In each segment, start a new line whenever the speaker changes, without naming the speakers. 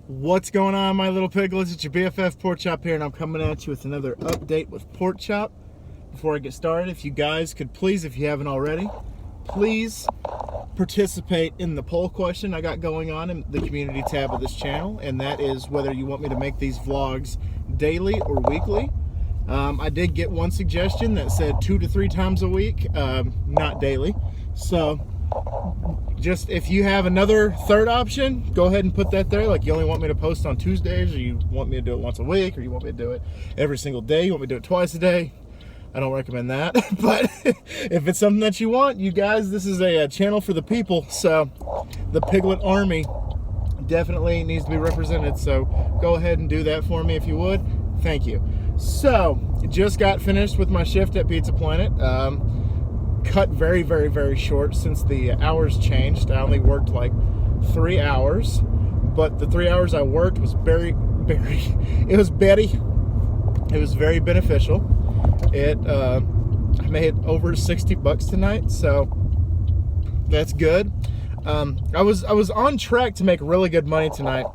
What's going on, my little piglets? It's your BFF Pork Chop here, and I'm coming at you with another update with Pork Chop. Before I get started, if you guys could please, if you haven't already, please participate in the poll question I got going on in the community tab of this channel, and that is whether you want me to make these vlogs daily or weekly. I did get one suggestion that said 2 to 3 times a week, not daily. So just if you have another third option, go ahead and put that there. Like, you only want me to post on Tuesdays, or you want me to do it once a week, or you want me to do it every single day, you want me to do it twice a day. I don't recommend that. But if it's something that you want, you guys, this is a channel for the people. So the Piglet Army definitely needs to be represented. So go ahead and do that for me if you would. Thank you. So just got finished with my shift at Pizza Planet. Cut very, very, very short since the hours changed. I only worked like 3 hours, but the 3 hours I worked was very beneficial. I made over 60 bucks tonight, so that's good. I was on track to make really good money tonight,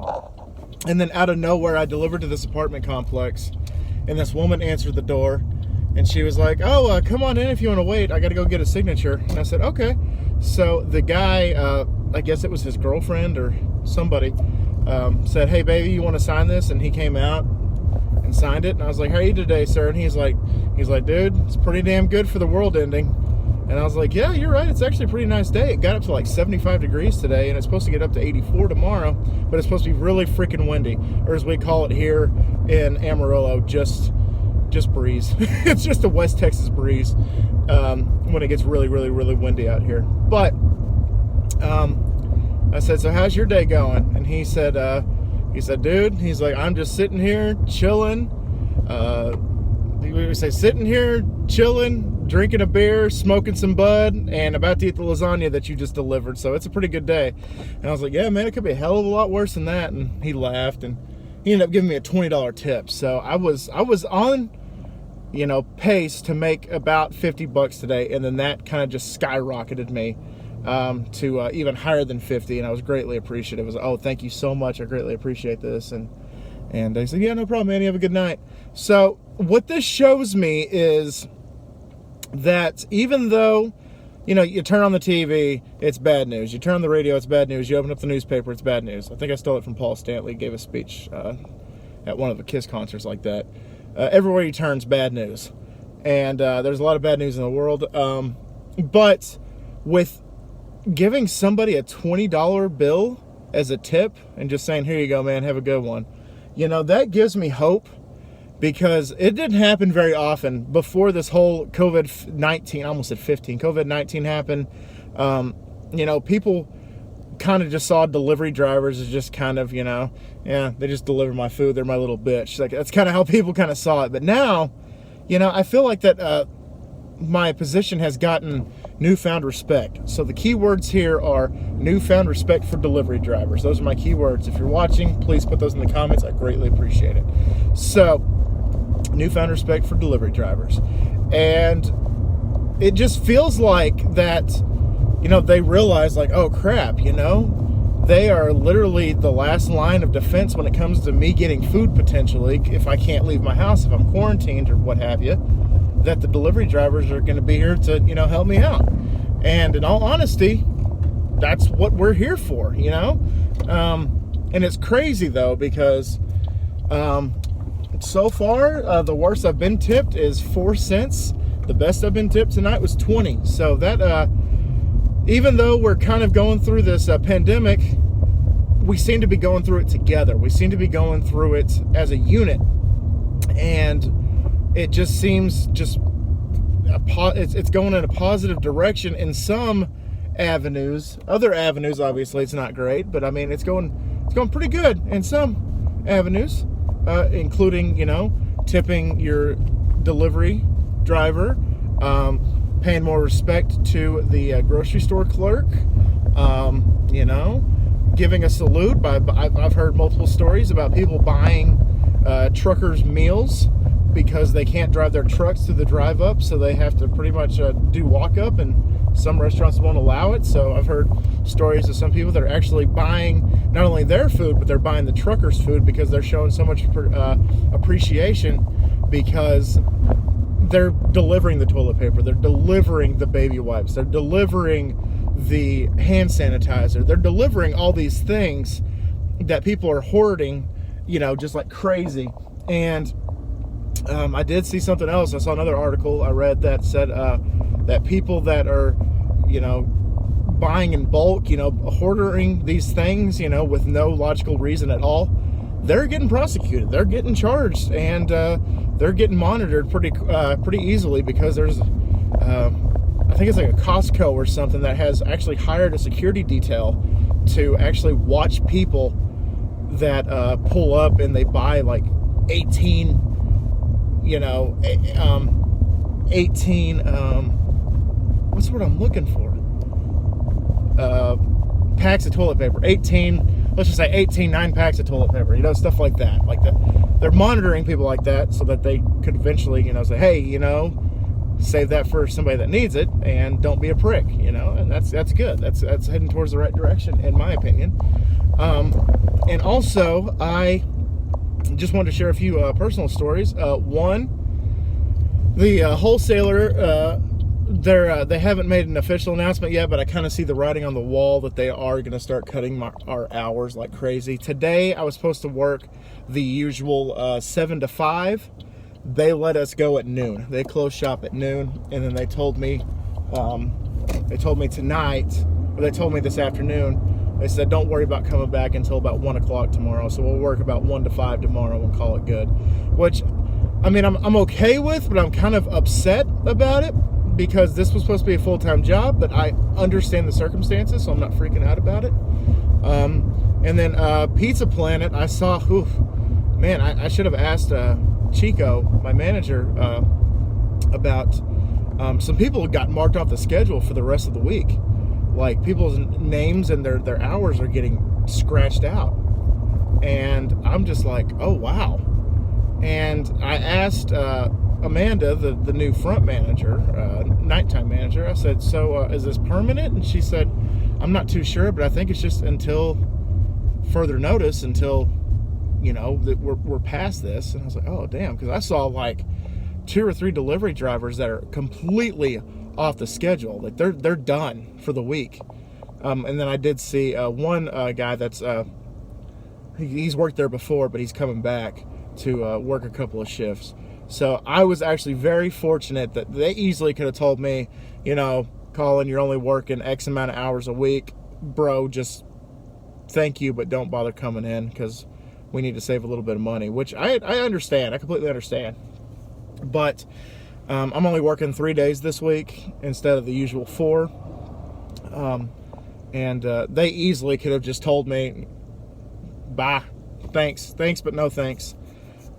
and then out of nowhere I delivered to this apartment complex, and this woman answered the door. And she was like, oh, come on in if you want to wait. I got to go get a signature. And I said, okay. So the guy, I guess it was his girlfriend or somebody, said, hey, baby, you want to sign this? And he came out and signed it. And I was like, how are you today, sir? And he's like, dude, it's pretty damn good for the world ending. And I was like, yeah, you're right. It's actually a pretty nice day. It got up to like 75 degrees today, and it's supposed to get up to 84 tomorrow. But it's supposed to be really freaking windy, or as we call it here in Amarillo, just breeze. It's just a West Texas breeze when it gets really, really, really windy out here. But I said, so how's your day going? And he said, dude, he's like, I'm just sitting here chilling. We say sitting here chilling, drinking a beer, smoking some bud, and about to eat the lasagna that you just delivered. So it's a pretty good day. And I was like, yeah, man, it could be a hell of a lot worse than that. And he laughed, and he ended up giving me a $20 tip. So I was on, pace to make about 50 bucks today, and then that kind of just skyrocketed me to even higher than 50, and I was greatly appreciative. I was like, oh, thank you so much, I greatly appreciate this. And they said, yeah, no problem, man, you have a good night. So what this shows me is that even though, you turn on the TV, it's bad news. You turn on the radio, it's bad news. You open up the newspaper, it's bad news. I think I stole it from Paul Stanley. He gave a speech at one of the KISS concerts like that. Everywhere you turn, it's bad news. And there's a lot of bad news in the world. But with giving somebody a $20 bill as a tip and just saying, here you go, man, have a good one, that gives me hope. Because it didn't happen very often before this whole COVID-19, I almost said 15, COVID-19 happened. People kind of just saw delivery drivers as just kind of, yeah, they just deliver my food, they're my little bitch. Like, that's kind of how people kind of saw it. But now, I feel like that my position has gotten newfound respect. So the key words here are newfound respect for delivery drivers. Those are my key words. If you're watching, please put those in the comments. I greatly appreciate it. So, newfound respect for delivery drivers. And it just feels like that, they realize, like, oh crap, they are literally the last line of defense when it comes to me getting food potentially if I can't leave my house, if I'm quarantined or what have you, that the delivery drivers are going to be here to, help me out. And in all honesty, that's what we're here for, and it's crazy though, because so far, the worst I've been tipped is 4 cents. The best I've been tipped tonight was 20. So that, even though we're kind of going through this pandemic, we seem to be going through it together. We seem to be going through it as a unit. And it just seems it's going in a positive direction in some avenues. Other avenues, obviously, it's not great. But, I mean, it's going pretty good in some avenues. Including, tipping your delivery driver, paying more respect to the grocery store clerk, giving a salute. I've heard multiple stories about people buying truckers' meals because they can't drive their trucks to the drive-up, so they have to pretty much do walk-up, and some restaurants won't allow it. So I've heard stories of some people that are actually buying not only their food, but they're buying the truckers' food because they're showing so much appreciation because they're delivering the toilet paper, they're delivering the baby wipes, they're delivering the hand sanitizer, they're delivering all these things that people are hoarding, just like crazy. And I did see something else. I saw another article I read that said that people that are, buying in bulk, hoarding these things, with no logical reason at all, they're getting prosecuted, they're getting charged, and they're getting monitored pretty easily because there's, I think it's like a Costco or something that has actually hired a security detail to actually watch people that pull up and they buy like 18, what's what I'm looking for? Packs of toilet paper, 18, let's just say 18 9-packs of toilet paper, stuff like that. Like that, they're monitoring people like that so that they could eventually, say, hey, save that for somebody that needs it and don't be a prick, and that's good. That's heading towards the right direction, in my opinion. And also, I just wanted to share a few personal stories. One, the wholesaler, they haven't made an official announcement yet, but I kind of see the writing on the wall that they are going to start cutting our hours like crazy. Today, I was supposed to work the usual 7 to 5. They let us go at noon. They closed shop at noon, and then they told me tonight, or they told me this afternoon, they said, don't worry about coming back until about 1 o'clock tomorrow. So we'll work about 1 to 5 tomorrow and call it good. Which, I mean, I'm okay with, but I'm kind of upset about it because this was supposed to be a full-time job, but I understand the circumstances, so I'm not freaking out about it. And then Pizza Planet, I saw, man, I should have asked Chico, my manager, about some people got marked off the schedule for the rest of the week. Like, people's names and their hours are getting scratched out. And I'm just like, oh, wow. And I asked Amanda, the new front manager, nighttime manager, I said, so is this permanent? And she said, I'm not too sure, but I think it's just until further notice, until, that we're past this. And I was like, oh, damn, because I saw like 2 or 3 delivery drivers that are completely off the schedule. Like they're done for the week. And then I did see one guy that's he's worked there before, but he's coming back to work a couple of shifts. So I was actually very fortunate that they easily could have told me, Colin, you're only working X amount of hours a week, bro. Just thank you, but don't bother coming in because we need to save a little bit of money, which I understand. I completely understand. But I'm only working 3 days this week instead of the usual 4. And they easily could have just told me, bye, thanks, but no thanks.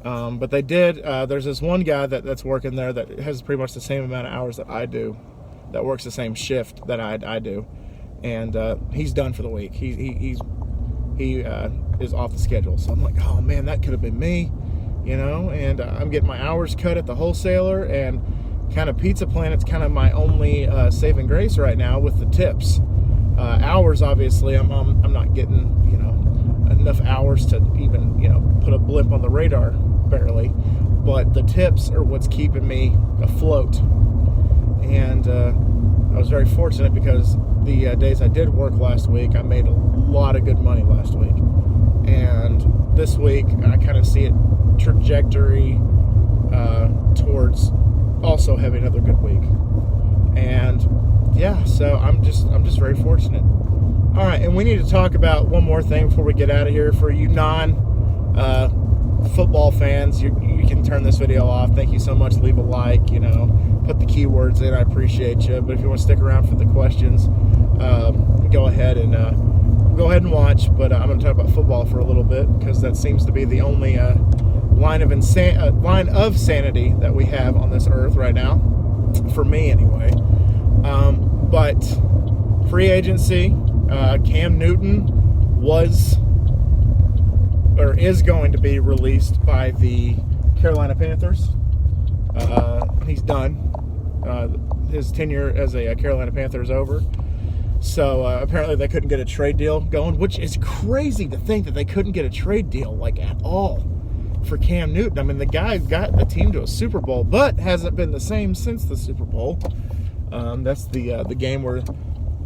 But they did. There's this one guy that's working there that has pretty much the same amount of hours that I do, that works the same shift that I do. And he's done for the week. He is off the schedule. So I'm like, oh man, that could have been me, and I'm getting my hours cut at the wholesaler, and kind of Pizza Planet's kind of my only saving grace right now with the tips. Hours, obviously, I'm not getting, enough hours to even, put a blimp on the radar, barely. But the tips are what's keeping me afloat. And I was very fortunate because the days I did work last week, I made a lot of good money last week. And this week, I kind of see it trajectory towards also having another good week. And yeah, so I'm just very fortunate. All right, and we need to talk about one more thing before we get out of here. For you non-football fans, you can turn this video off. Thank you so much. Leave a like, put the keywords in. I appreciate you. But if you want to stick around for the questions, go ahead and watch. But I'm going to talk about football for a little bit because that seems to be the only line of sanity that we have on this earth right now, for me anyway. But free agency, Cam Newton is going to be released by the Carolina Panthers. He's done. His tenure as a Carolina Panther is over. So apparently they couldn't get a trade deal going, which is crazy to think that they couldn't get a trade deal like at all for Cam Newton. I mean, the guy got the team to a Super Bowl, but hasn't been the same since the Super Bowl. That's the game where,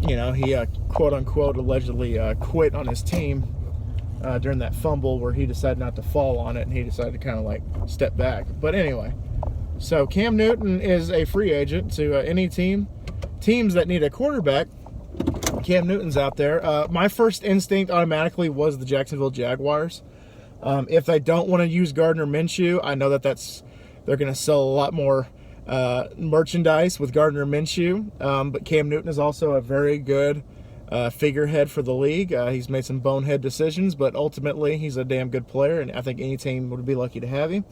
you know, he quote unquote allegedly quit on his team during that fumble where he decided not to fall on it, and he decided to kind of like step back. But anyway, so Cam Newton is a free agent to any teams that need a quarterback. Cam Newton's out there. My first instinct automatically was the Jacksonville Jaguars. If they don't want to use Gardner Minshew, I know that they're going to sell a lot more merchandise with Gardner Minshew. But Cam Newton is also a very good figurehead for the league. He's made some bonehead decisions, but ultimately he's a damn good player, and I think any team would be lucky to have him.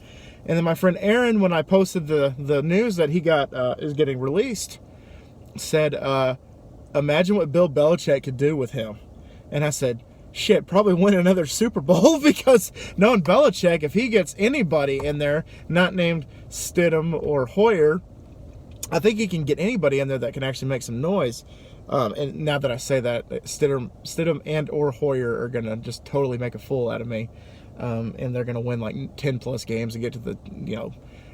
And then my friend Aaron, when I posted the news that he is getting released, said, imagine what Bill Belichick could do with him. And I said, shit, probably win another Super Bowl, because knowing Belichick, if he gets anybody in there not named Stidham or Hoyer, I think he can get anybody in there that can actually make some noise. And now that I say that, Stidham and or Hoyer are going to just totally make a fool out of me. And they're going to win like 10 plus games and get to the,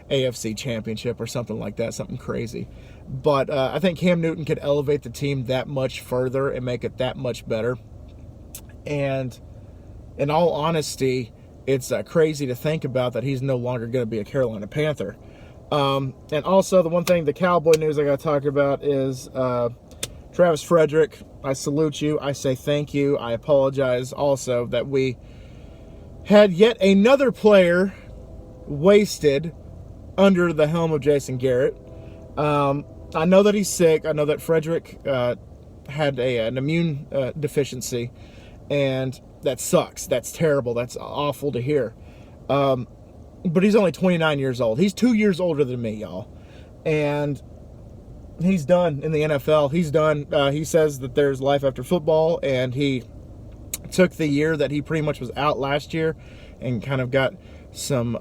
AFC championship or something like that, something crazy. But I think Cam Newton could elevate the team that much further and make it that much better. And in all honesty, it's crazy to think about that he's no longer going to be a Carolina Panther. And also the one thing, the Cowboy news I got to talk about is Travis Frederick. I salute you. I say thank you. I apologize also that we had yet another player wasted under the helm of Jason Garrett. I know that he's sick. I know that Frederick had an immune deficiency, and that sucks. That's terrible. That's awful to hear. But he's only 29 years old. He's 2 years older than me, y'all. And he's done in the NFL. He's done. He says that there's life after football, and he took the year that he pretty much was out last year and kind of got some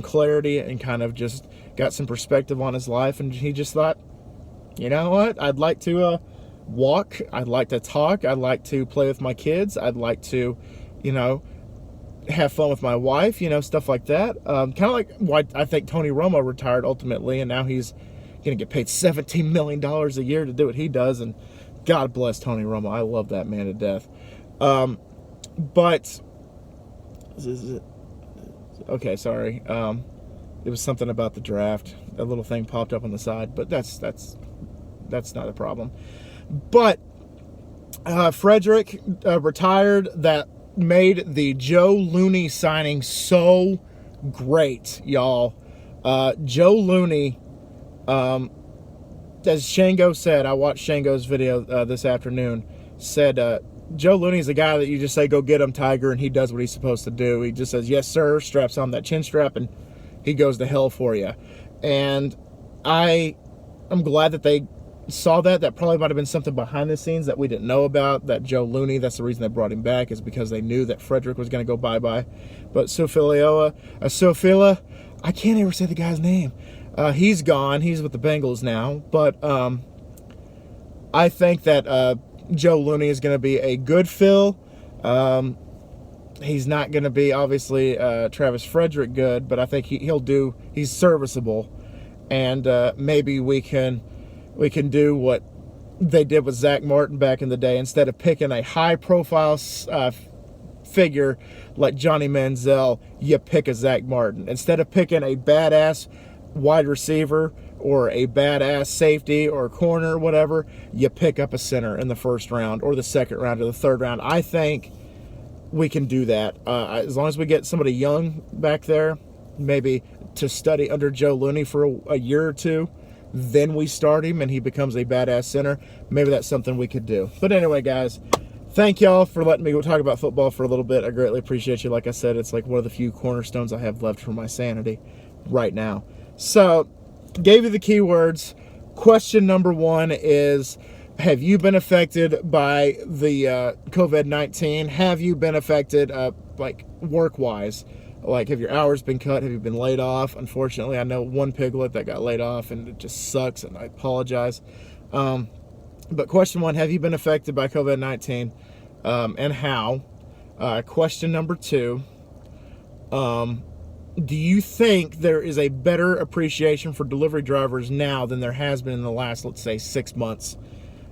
clarity and kind of just got some perspective on his life. And he just thought, you know what? I'd like to walk. I'd like to talk. I'd like to play with my kids. I'd like to, have fun with my wife, stuff like that. Kind of like why I think Tony Romo retired ultimately, and now he's going to get paid $17 million a year to do what he does. And God bless Tony Romo. I love that man to death. But okay, sorry. It was something about the draft. A little thing popped up on the side, but that's not a problem. But Frederick retired. That made the Joe Looney signing so great, y'all. Joe Looney, as Shango said, I watched Shango's video this afternoon, said Joe Looney's a guy that you just say, go get him, Tiger, and he does what he's supposed to do. He just says, yes, sir, straps on that chin strap, and he goes to hell for you. And I'm glad that they saw that. That probably might have been something behind the scenes that we didn't know about, that Joe Looney, that's the reason they brought him back, is because they knew that Frederick was going to go bye-bye. But Sofila, I can't ever say the guy's name. He's gone. He's with the Bengals now. But I think that Joe Looney is going to be a good fill. He's not going to be, obviously, Travis Frederick good, but I think he's serviceable. And maybe we can do what they did with Zach Martin back in the day. Instead of picking a high-profile figure like Johnny Manziel, you pick a Zach Martin. Instead of picking a badass wide receiver or a badass safety or corner or whatever, you pick up a center in the first round or the second round or the third round. I think we can do that. As long as we get somebody young back there, maybe to study under Joe Looney for a year or two, then we start him and he becomes a badass center. Maybe that's something we could do. But anyway, guys, thank y'all for letting me go talk about football for a little bit. I greatly appreciate you. Like I said, it's like one of the few cornerstones I have left for my sanity right now. So, gave you the keywords. Question number 1 is, have you been affected by the COVID-19? Have you been affected, work-wise? Like, have your hours been cut? Have you been laid off? Unfortunately, I know one piglet that got laid off, and it just sucks, and I apologize. But question one, have you been affected by COVID-19, and how? Question number two, do you think there is a better appreciation for delivery drivers now than there has been in the last, let's say, 6 months?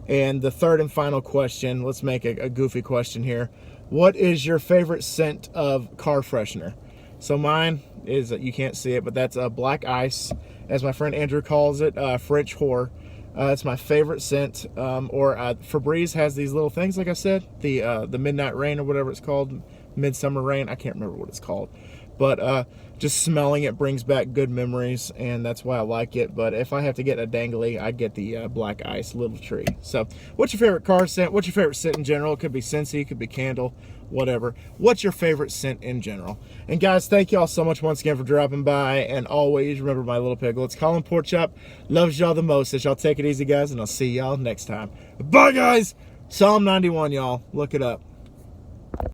And the third and final question, let's make a goofy question here. What is your favorite scent of car freshener? So mine is, you can't see it, but that's a black ice, as my friend Andrew calls it, French whore. It's my favorite scent. Or Febreze has these little things, like I said, the midnight rain or whatever it's called, midsummer rain. I can't remember what it's called, but just smelling it brings back good memories, and that's why I like it. But if I have to get a dangly, I get the black ice little tree. So what's your favorite car scent? What's your favorite scent in general? It could be Scentsy, it could be Candle, whatever. What's your favorite scent in general? And guys, thank y'all so much once again for dropping by, and always remember my little piglets, Colin Porkchop loves y'all the most. As y'all take it easy, guys, and I'll see y'all next time. Bye, guys. Psalm 91, y'all. Look it up.